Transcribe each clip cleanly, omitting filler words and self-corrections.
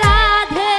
রাধে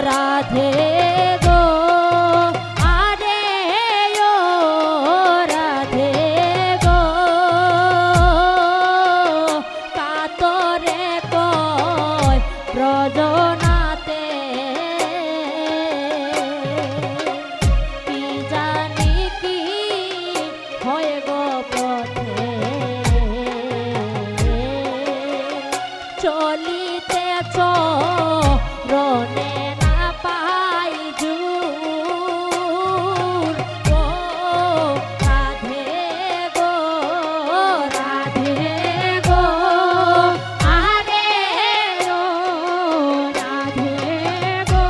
রাধে গো আরে ও রাধে গো কাতরে কয় ব্রজনাতে কি জানি কি হয় গো পথে চলিতেছ রনে না পাই জুর ও রাধে গো আরে ও রাধে গো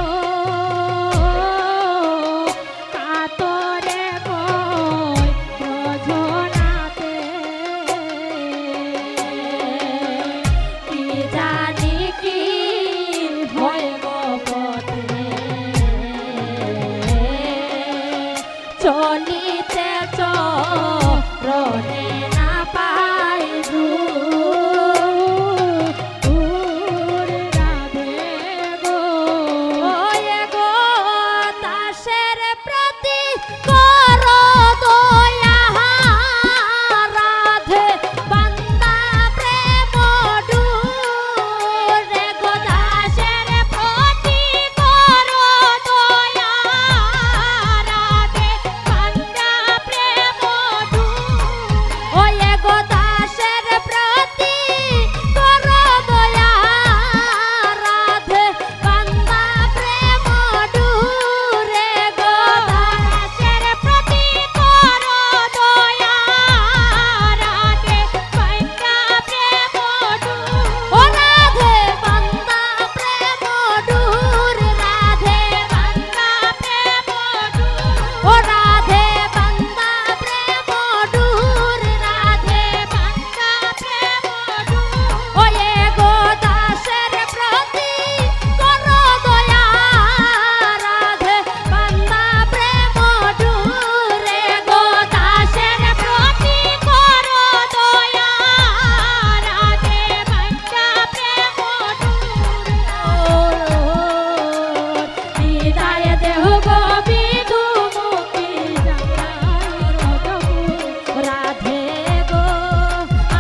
কাতরে কয় ব্রজনাতে কি জানি কি হয় গো পথে চলিতেছ রনে না পাই দূর রাধে গো ওয়ে গো দাসের প্রতি করো দয়া রাধে বান্দা প্রেম ডুরে গো দাসের প্রতি করো দয়া রাধে বান্দা প্রেম ডুর ওয়ে গো দাসের প্রতি করো দয়া রাধে বান্দা প্রেম ডুরে গো দাসের প্রতি করো দয়া রাধে বান্দা প্রেম ডুর ও রাধে বান্দা প্রেম ডুর রাধে বান্দা প্রেম ডুর ও রাধে বান্দা প্রেম ডুর রাধে বান্দা প্রেম ডুর ওয়ে গো দাসের প্রতি করো দয়া রাধে বান্দা প্রেম ডুরে গো দাসের প্রতি করো দয়া রাধে বান্দা প্রেম ডুর বিদায় দেহ গো বিদু মুক্তি রাধে গো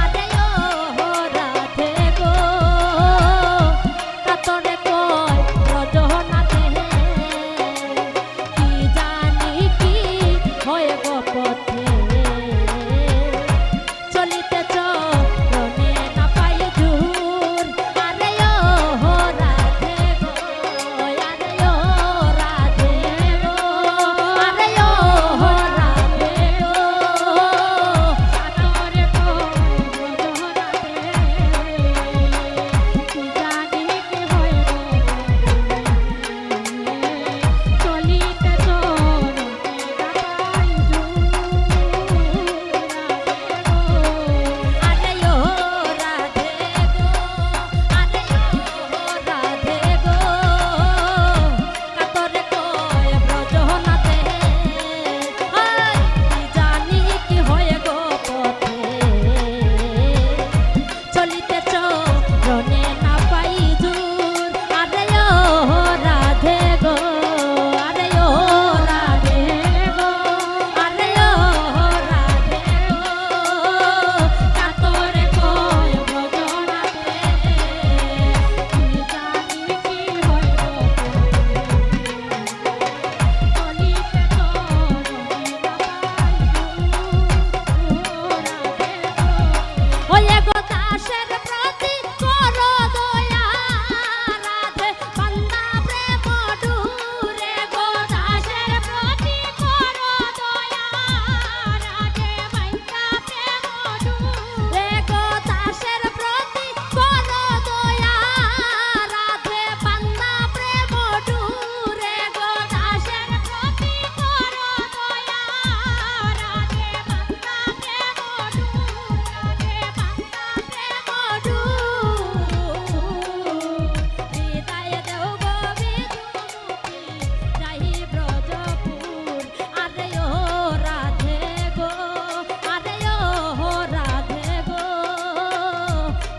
আরে ও রাধে গো কাতরে কয় ব্রজনাতে কি জানি কি হয় গো পথে চলিতেছ রনে না পাই জুর আরে ও রাধে গো আরে ও রাধে গো আরে ও রাধে গো কাতরে কয় ব্রজনাতে কি জানি কি হয় গো চলিতেছ রনে না পাই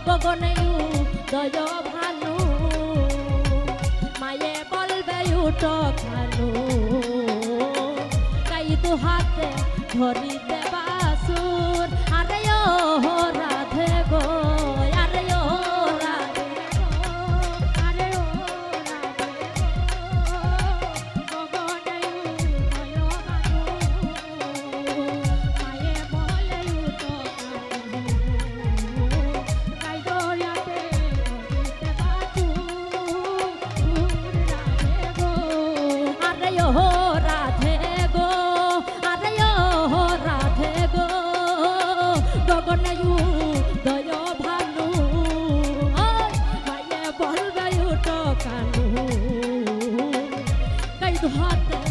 গগনেয়ু দয় ভানু মায়ে বল বলবে উঠো খালো গাই দু হাতে ধরিতে বাসুর আরে ও রাধে গো আরে ও রাধে গো আরে ও রাধে গো গগনে উদয় গানো মায়ে বলে উঠো খালো গাই দরিয়াতে ধরিতে বাসুর গগনে দয় ভানু মায়ে বলবে উঠো কানু গাই হাতে